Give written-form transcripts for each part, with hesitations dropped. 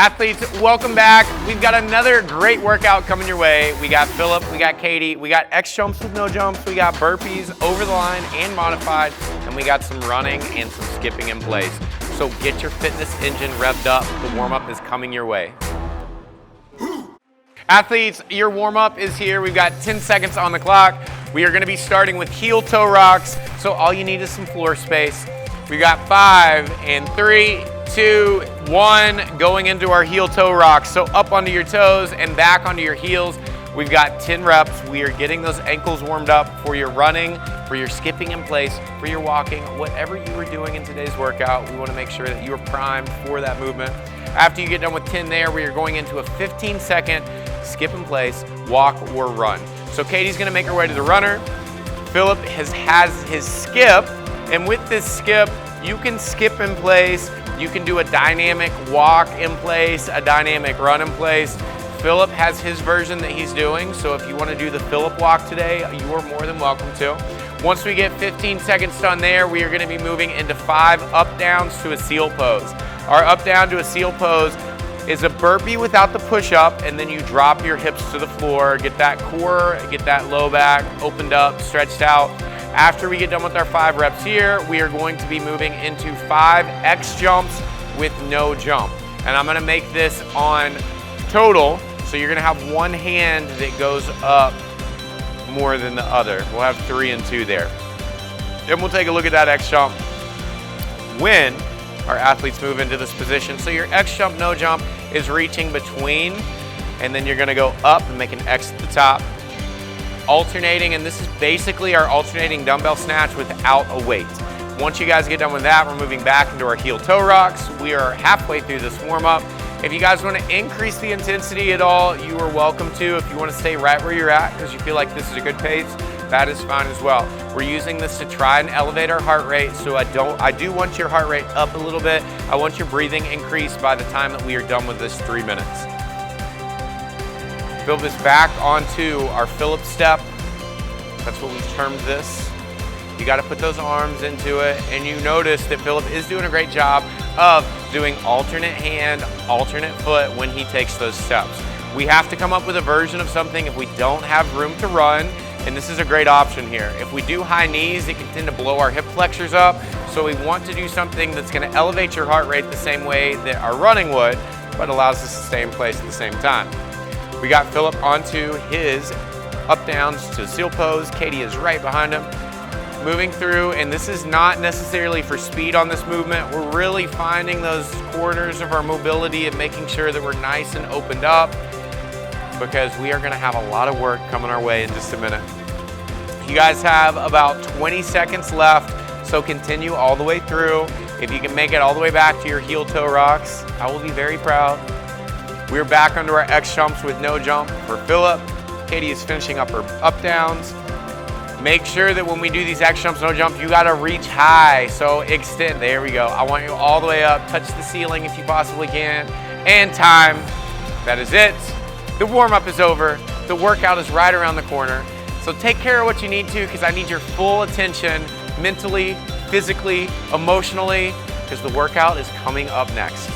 Athletes, welcome back. We've got another great workout coming your way. We got Philip, we got Katie, we got X jumps with no jumps, we got burpees over the line and modified, and we got some running and some skipping in place. So get your fitness engine revved up. The warm-up is coming your way. Athletes, your warm-up is here. We've got 10 seconds on the clock. We are gonna be starting with heel toe rocks. So all you need is some floor space. We got 5 and 3, 2, 1, going into our heel toe rocks. So up onto your toes and back onto your heels. We've got 10 reps. We are getting those ankles warmed up for your running, for your skipping in place, for your walking, whatever you were doing in today's workout. We want to make sure that you are primed for that movement. After you get done with 10 there, we are going into a 15-second skip in place, walk or run. So Katie's gonna make her way to the runner. Philip has his skip, and with this skip, you can skip in place, you can do a dynamic walk in place, a dynamic run in place. Philip has his version that he's doing, so if you want to do the Philip walk today, you are more than welcome to. Once we get 15 seconds done there, we are going to be moving into 5 up downs to a seal pose. Our up down to a seal pose is a burpee without the push up, and then you drop your hips to the floor, get that core, get that low back opened up, stretched out. After we get done with our 5 reps here, we are going to be moving into 5 X jumps with no jump. And I'm gonna make this on total, so you're gonna have one hand that goes up more than the other. We'll have 3 and 2 there. Then we'll take a look at that X jump when our athletes move into this position. So your X jump, no jump is reaching between, and then you're gonna go up and make an X at the top. Alternating, and this is basically our alternating dumbbell snatch without a weight. Once you guys get done with that, we're moving back into our heel toe rocks. We are halfway through this warm up. If you guys want to increase the intensity at all, you are welcome to. If you want to stay right where you're at because you feel like this is a good pace, that is fine as well. We're using this to try and elevate our heart rate, so I do want your heart rate up a little bit. I want your breathing increased by the time that we are done with this 3 minutes. Build this back onto our Philip step. That's what we've termed this. You got to put those arms into it, and you notice that Philip is doing a great job of doing alternate hand, alternate foot when he takes those steps. We have to come up with a version of something if we don't have room to run, and this is a great option here. If we do high knees, it can tend to blow our hip flexors up, so we want to do something that's going to elevate your heart rate the same way that our running would, but allows us to stay in place at the same time. We got Philip onto his up downs to seal pose. Katie is right behind him. Moving through, and this is not necessarily for speed on this movement. We're really finding those corners of our mobility and making sure that we're nice and opened up because we are gonna have a lot of work coming our way in just a minute. You guys have about 20 seconds left, so continue all the way through. If you can make it all the way back to your heel toe rocks, I will be very proud. We're back under our X jumps with no jump for Philip. Katie is finishing up her up downs. Make sure that when we do these X jumps, no jump, you gotta reach high. So extend, there we go. I want you all the way up, touch the ceiling if you possibly can. And time, that is it. The warm up is over. The workout is right around the corner. So take care of what you need to because I need your full attention mentally, physically, emotionally, because the workout is coming up next.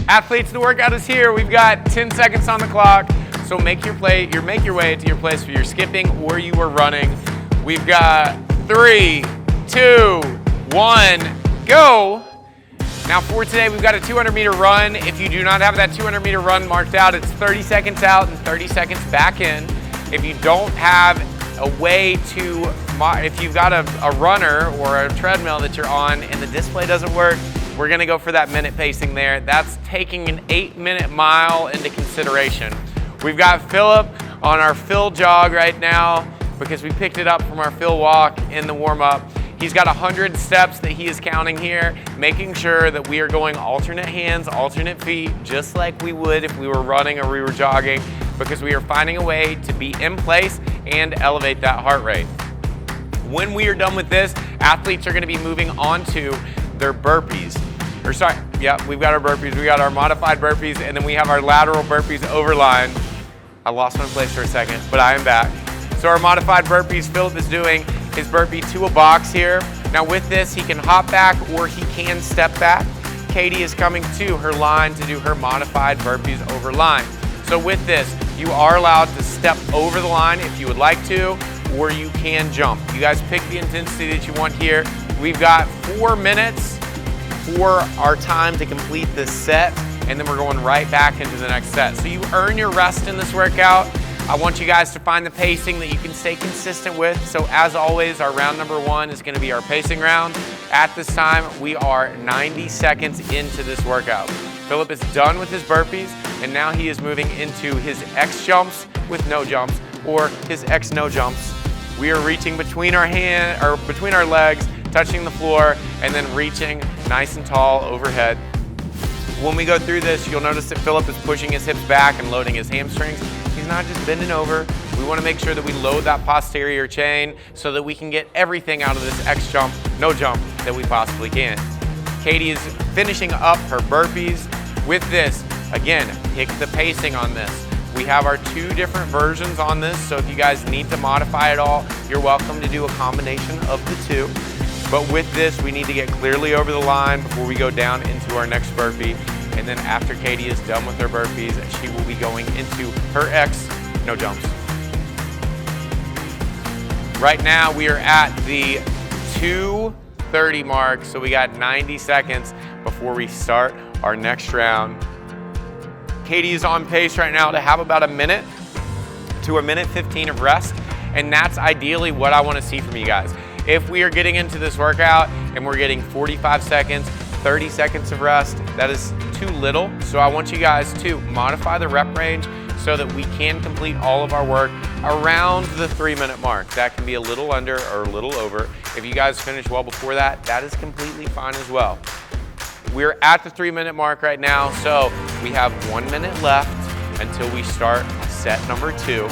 Athletes, the workout is here. We've got 10 seconds on the clock. So make your way to your place for your skipping or you are running. We've got 3, 2, 1, go. Now for today, we've got a 200-meter run. If you do not have that 200-meter run marked out, it's 30 seconds out and 30 seconds back in. If you don't have a way to, if you've got a runner or a treadmill that you're on and the display doesn't work, we're gonna go for that minute pacing there. That's taking an 8-minute mile into consideration. We've got Philip on our Phil jog right now because we picked it up from our Phil walk in the warm up. He's got 100 steps that he is counting here, making sure that we are going alternate hands, alternate feet, just like we would if we were running or we were jogging, because we are finding a way to be in place and elevate that heart rate. When we are done with this, athletes are gonna be moving on to their burpees. We've got our burpees, we got our modified burpees, and then we have our lateral burpees overline. I lost my place for a second, but I am back. So our modified burpees, Philip is doing his burpee to a box here. Now with this, he can hop back or he can step back. Katie is coming to her line to do her modified burpees over line. So with this, you are allowed to step over the line if you would like to, or you can jump. You guys pick the intensity that you want here. We've got 4 minutes for our time to complete this set, and then we're going right back into the next set. So you earn your rest in this workout. I want you guys to find the pacing that you can stay consistent with. So as always, our round number 1 is gonna be our pacing round. At this time, we are 90 seconds into this workout. Philip is done with his burpees, and now he is moving into his X jumps with no jumps, or his X no jumps. We are reaching between our between our legs, touching the floor, and then reaching nice and tall overhead. When we go through this, you'll notice that Philip is pushing his hips back and loading his hamstrings. He's not just bending over. We want to make sure that we load that posterior chain so that we can get everything out of this X jump, no jump, that we possibly can. Katie is finishing up her burpees. With this, again, pick the pacing on this. We have our 2 different versions on this, so if you guys need to modify it all, you're welcome to do a combination of the 2. But with this, we need to get clearly over the line before we go down into our next burpee. And then after Katie is done with her burpees, she will be going into her X, no jumps. Right now, we are at the 2:30 mark, so we got 90 seconds before we start our next round. Katie is on pace right now to have about a minute to a minute 15 of rest, and that's ideally what I want to see from you guys. If we are getting into this workout and we're getting 45 seconds, 30 seconds of rest, that is too little. So I want you guys to modify the rep range so that we can complete all of our work around the 3-minute mark. That can be a little under or a little over. If you guys finish well before that, that is completely fine as well. We're at the 3-minute mark right now, so we have 1 minute left until we start set number 2.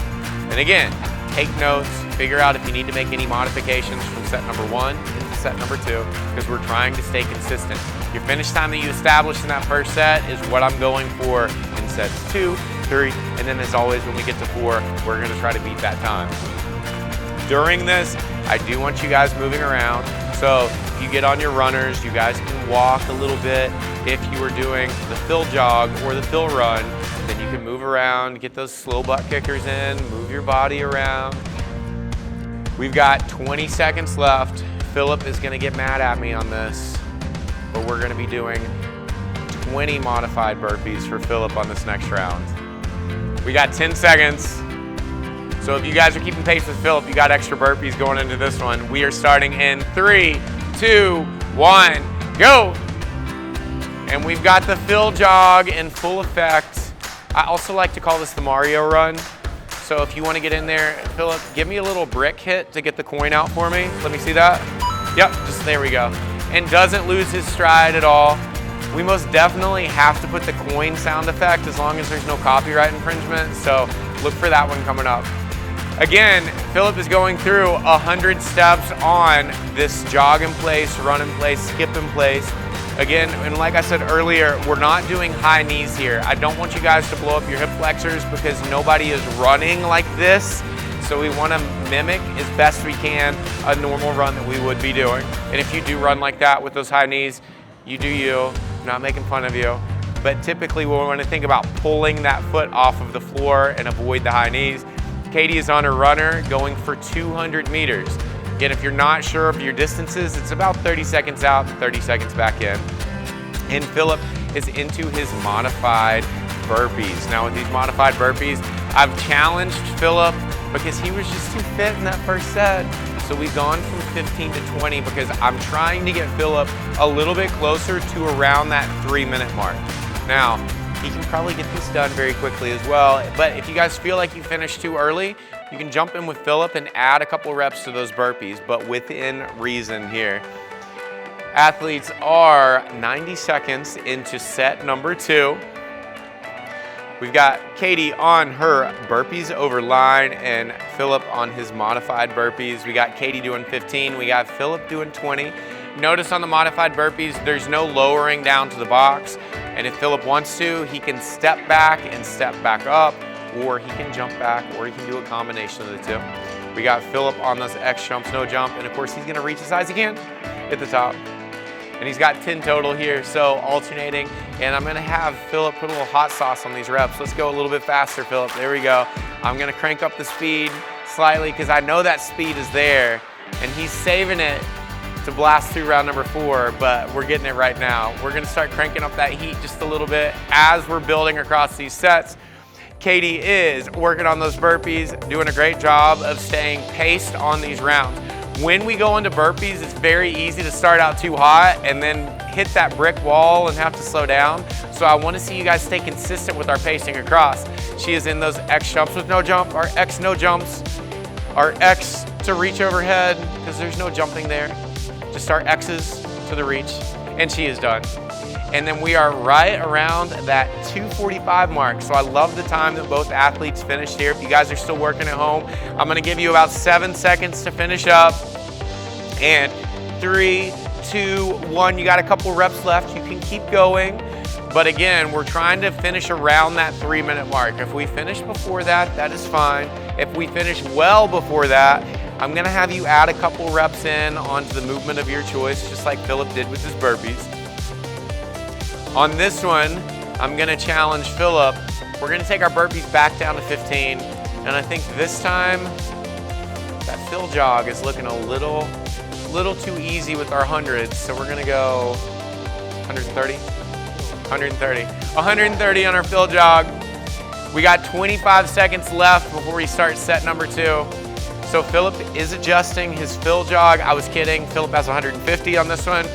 And again, take notes, figure out if you need to make any modifications from set number 1 into set number 2, because we're trying to stay consistent. Your finish time that you established in that first set is what I'm going for in sets 2, 3, and then as always, when we get to 4, we're gonna try to beat that time. During this, I do want you guys moving around. So if you get on your runners, you guys can walk a little bit. If you were doing the fill jog or the fill run, then you can move around, get those slow butt kickers in, move your body around. We've got 20 seconds left. Philip is gonna get mad at me on this, but we're gonna be doing 20 modified burpees for Philip on this next round. We got 10 seconds. So if you guys are keeping pace with Philip, you got extra burpees going into this one. We are starting in 3, 2, 1, go! And we've got the fill jog in full effect. I also like to call this the Mario run. So if you want to get in there, Philip, give me a little brick hit to get the coin out for me. Let me see that. Yep, just there we go. And doesn't lose his stride at all. We most definitely have to put the coin sound effect as long as there's no copyright infringement. So look for that one coming up. Again, Philip is going through 100 steps on this jog in place, run in place, skip in place. Again, and like I said earlier, we're not doing high knees here. I don't want you guys to blow up your hip flexors because nobody is running like this. So we want to mimic as best we can a normal run that we would be doing. And if you do run like that with those high knees, you do you. I'm not making fun of you. But typically we want to think about pulling that foot off of the floor and avoid the high knees. Katie is on her runner going for 200 meters. Again, if you're not sure of your distances, it's about 30 seconds out, 30 seconds back in. And Philip is into his modified burpees. Now with these modified burpees, I've challenged Philip because he was just too fit in that first set. So we've gone from 15 to 20 because I'm trying to get Philip a little bit closer to around that 3-minute mark. Now, he can probably get this done very quickly as well, but if you guys feel like you finished too early, you can jump in with Philip and add a couple reps to those burpees, but within reason here. Athletes are 90 seconds into set number 2. We've got Katie on her burpees over line and Philip on his modified burpees. We got Katie doing 15, we got Philip doing 20. Notice on the modified burpees, there's no lowering down to the box. And if Philip wants to, he can step back and step back up, or he can jump back, or he can do a combination of the two. We got Philip on those X jumps, no jump, and of course he's gonna reach as high as he can at the top. and he's got 10 total here, so alternating. And I'm gonna have Philip put a little hot sauce on these reps. Let's go a little bit faster, Philip. There we go. I'm gonna crank up the speed slightly because I know that speed is there, and he's saving it to blast through round number 4, but we're getting it right now. We're gonna start cranking up that heat just a little bit as we're building across these sets. Katie is working on those burpees, doing a great job of staying paced on these rounds. When we go into burpees, it's very easy to start out too hot and then hit that brick wall and have to slow down. So I want to see you guys stay consistent with our pacing across. She is in those X jumps with no jump, our X no jumps, our X to reach overhead, because there's no jumping there. Just our X's to the reach, and she is done. And then we are right around that 2:45 mark. So I love the time that both athletes finished here. If you guys are still working at home, I'm gonna give you about 7 seconds to finish up. And 3, 2, 1, you got a couple reps left. You can keep going. But again, we're trying to finish around that 3-minute mark. If we finish before that, that is fine. If we finish well before that, I'm gonna have you add a couple reps in onto the movement of your choice, just like Philip did with his burpees. On this one, I'm gonna challenge Philip. We're gonna take our burpees back down to 15, and I think this time, that Phil jog is looking a little too easy with our hundreds, so we're gonna go 130, 130. 130 on our Phil jog. We got 25 seconds left before we start set number 2. So Philip is adjusting his Phil jog. I was kidding, Philip has 150 on this one.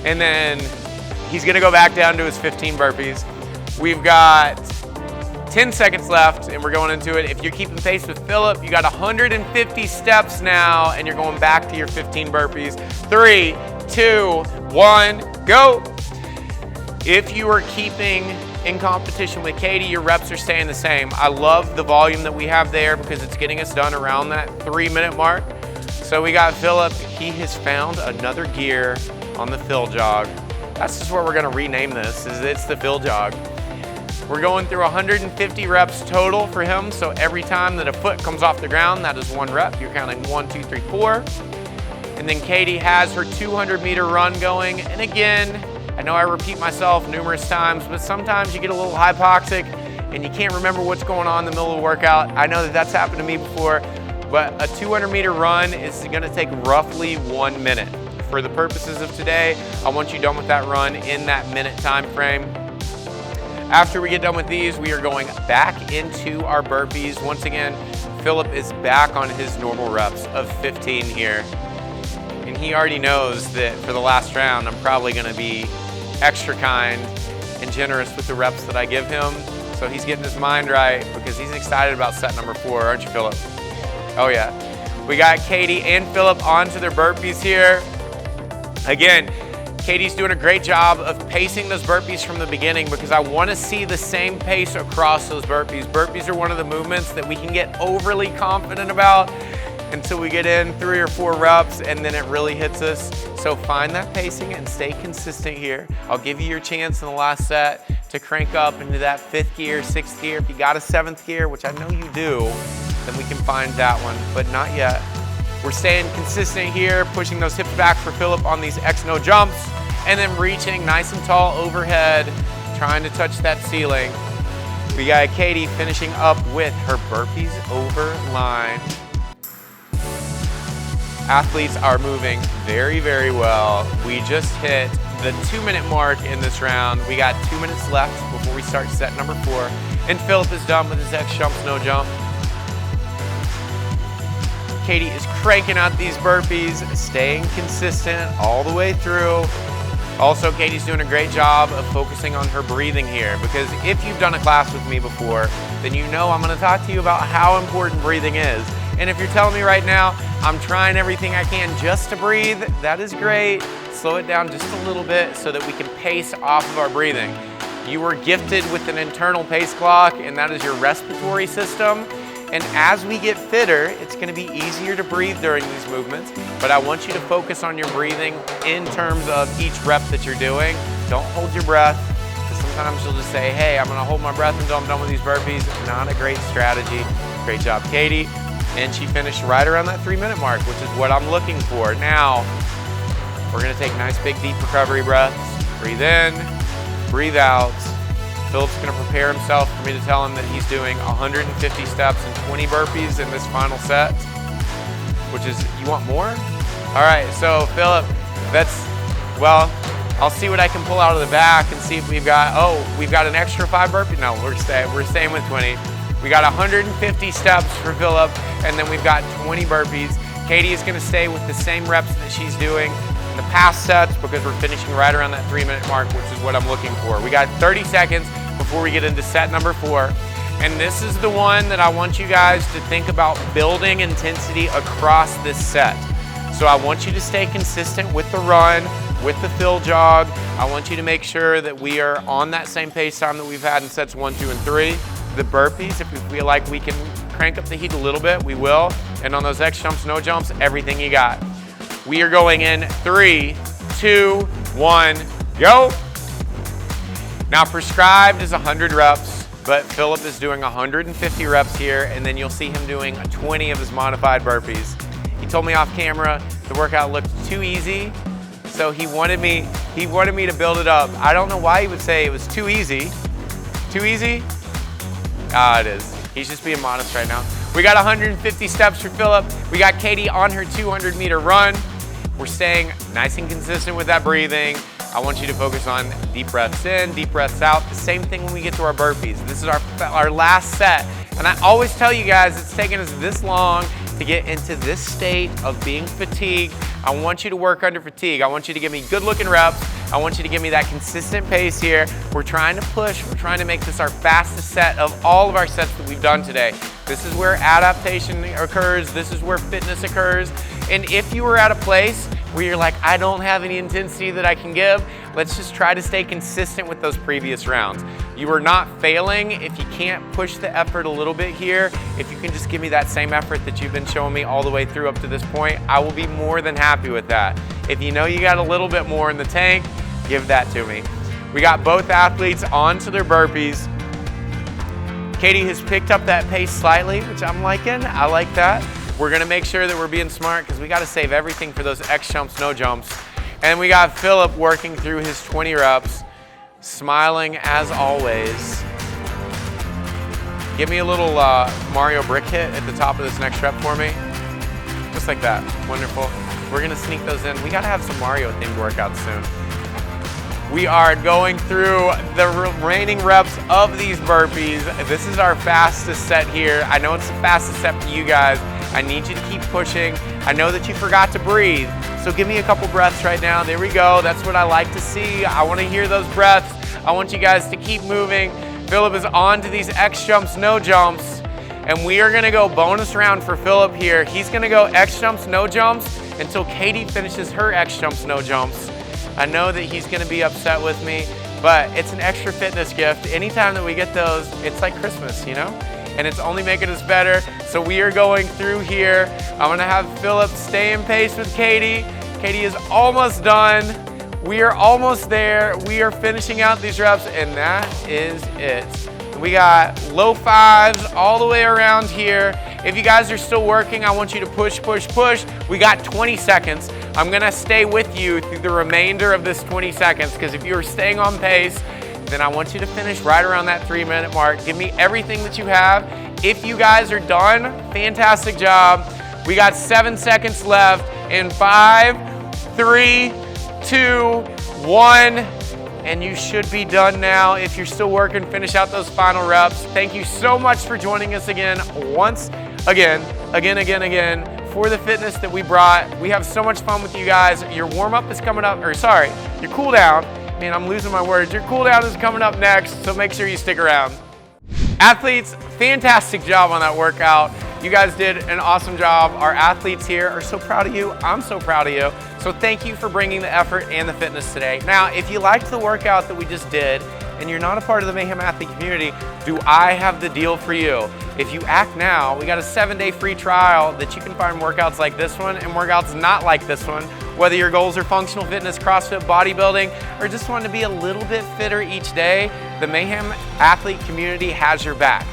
And then he's gonna go back down to his 15 burpees. We've got 10 seconds left and we're going into it. If you're keeping pace with Philip, you got 150 steps now and you're going back to your 15 burpees. 3, 2, 1, go. If you are keeping in competition with Katie, your reps are staying the same. I love the volume that we have there because it's getting us done around that 3-minute mark. So we got Philip, he has found another gear on the Phil jog. That's just what we're gonna rename this, is it's the Phil jog. We're going through 150 reps total for him, so every time that a foot comes off the ground, that is 1 rep. You're counting 1, 2, 3, 4. And then Katie has her 200-meter run going, and again, I know I repeat myself numerous times, but sometimes you get a little hypoxic and you can't remember what's going on in the middle of the workout. I know that that's happened to me before, but a 200-meter run is gonna take roughly 1 minute. For the purposes of today, I want you done with that run in that minute time frame. After we get done with these, we are going back into our burpees. Once again, Philip is back on his normal reps of 15 here. And he already knows that for the last round, I'm probably gonna be extra kind and generous with the reps that I give him. So he's getting his mind right because he's excited about set number 4, aren't you, Philip? Oh yeah. We got Katie and Philip onto their burpees here. Again, Katie's doing a great job of pacing those burpees from the beginning because I want to see the same pace across those burpees. Burpees are one of the movements that we can get overly confident about until we get in 3 or 4 reps and then it really hits us. So find that pacing and stay consistent here. I'll give you your chance in the last set to crank up into that 5th gear, 6th gear. If you got a 7th gear, which I know you do, then we can find that one, but not yet. We're staying consistent here, pushing those hips back for Philip on these X-no jumps, and then reaching nice and tall overhead, trying to touch that ceiling. We got Katie finishing up with her burpees over line. Athletes are moving very, very well. We just hit the 2-minute mark in this round. We got 2 minutes left before we start set number 4. And Philip is done with his X jumps, no jump. Katie is cranking out these burpees, staying consistent all the way through. Also, Katie's doing a great job of focusing on her breathing here because if you've done a class with me before, then you know I'm gonna talk to you about how important breathing is. And if you're telling me right now, I'm trying everything I can just to breathe, that is great. Slow it down just a little bit so that we can pace off of our breathing. You were gifted with an internal pace clock, and that is your respiratory system. And as we get fitter, it's gonna be easier to breathe during these movements, but I want you to focus on your breathing in terms of each rep that you're doing. Don't hold your breath, because sometimes you'll just say, hey, I'm gonna hold my breath until I'm done with these burpees. Not a great strategy. Great job, Katie. And she finished right around that 3-minute mark, which is what I'm looking for. Now, We're gonna take nice big deep recovery breaths. Breathe in, breathe out. Philip's gonna prepare himself for me to tell him that he's doing 150 steps and 20 burpees in this final set, which is, you want more? All right, so Philip, well, I'll see what I can pull out of the back and see if we've got an extra 5 burpees. No, we're staying with 20. We got 150 steps for Philip, and then we've got 20 burpees. Katie is gonna stay with the same reps that she's doing in the past sets because we're finishing right around that 3-minute mark, which is what I'm looking for. We got 30 seconds before we get into set number 4. And this is the one that I want you guys to think about building intensity across this set. So I want you to stay consistent with the run, with the fill jog. I want you to make sure that we are on that same pace time that we've had in sets 1, 2, and 3. The burpees, if we feel like we can crank up the heat a little bit, we will. And on those X jumps, no jumps, everything you got. We are going in 3, 2, 1, go. Now prescribed is 100 reps, but Philip is doing 150 reps here, and then you'll see him doing 20 of his modified burpees. He told me off camera the workout looked too easy, so he wanted me to build it up. I don't know why he would say it was too easy. Too easy? Ah, it is. He's just being modest right now. We got 150 steps for Philip. We got Katie on her 200-meter run. We're staying nice and consistent with that breathing. I want you to focus on deep breaths in, deep breaths out. The same thing when we get to our burpees. This is our last set. And I always tell you guys, it's taken us this long to get into this state of being fatigued. I want you to work under fatigue. I want you to give me good looking reps. I want you to give me that consistent pace here. We're trying to push. We're trying to make this our fastest set of all of our sets that we've done today. This is where adaptation occurs. This is where fitness occurs. And if you were at a place where you're like, I don't have any intensity that I can give, let's just try to stay consistent with those previous rounds. You are not failing if you can't push the effort a little bit here. If you can just give me that same effort that you've been showing me all the way through up to this point, I will be more than happy with that. If you know you got a little bit more in the tank, give that to me. We got both athletes onto their burpees. Katie has picked up that pace slightly, which I'm liking. I like that. We're gonna make sure that we're being smart because we gotta save everything for those X jumps, no jumps. And we got Philip working through his 20 reps, smiling as always. Give me a little Mario brick hit at the top of this next rep for me. Just like that, wonderful. We're gonna sneak those in. We gotta have some Mario themed workouts soon. We are going through the remaining reps of these burpees. This is our fastest set here. I know it's the fastest set for you guys. I need you to keep pushing. I know that you forgot to breathe, so give me a couple breaths right now. There we go. That's what I like to see. I want to hear those breaths. I want you guys to keep moving. Philip is on to these X jumps, no jumps, and we are gonna go bonus round for Philip here. He's gonna go X jumps, no jumps until Katie finishes her X jumps, no jumps. I know that he's gonna be upset with me, but it's an extra fitness gift. Anytime that we get those, it's like Christmas, you know? And it's only making us better. So we are going through here. I'm gonna have Philip stay in pace with Katie. Katie is almost done. We are almost there. We are finishing out these reps, and that is it. We got low 5s all the way around here. If you guys are still working, I want you to push, push, push. We got 20 seconds. I'm gonna stay with you through the remainder of this 20 seconds because if you're staying on pace, then I want you to finish right around that 3-minute mark. Give me everything that you have. If you guys are done, fantastic job. We got 7 seconds left in 5, 3, 2, 1, and you should be done now. If you're still working, finish out those final reps. Thank you so much for joining us again, once again, for the fitness that we brought. We have so much fun with you guys. Your warm-up is coming up, your cool down. Man, I'm losing my words. Your cool down is coming up next, so make sure you stick around. Athletes, fantastic job on that workout. You guys did an awesome job. Our athletes here are so proud of you. I'm so proud of you. So thank you for bringing the effort and the fitness today. Now, if you liked the workout that we just did and you're not a part of the Mayhem Athlete community, do I have the deal for you? If you act now, we got a 7-day free trial that you can find workouts like this one and workouts not like this one. Whether your goals are functional fitness, CrossFit, bodybuilding, or just want to be a little bit fitter each day, the Mayhem Athlete community has your back.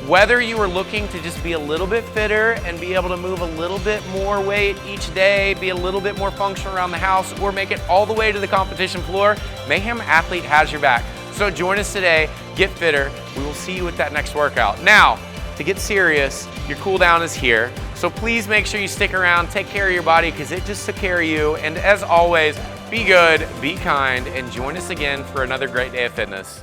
Whether you are looking to just be a little bit fitter and be able to move a little bit more weight each day, be a little bit more functional around the house, or make it all the way to the competition floor, Mayhem Athlete has your back. So join us today, get fitter. We will see you at that next workout. Now, to get serious, your cool down is here. So please make sure you stick around, take care of your body because it just took care of you. And as always, be good, be kind, and join us again for another great day of fitness.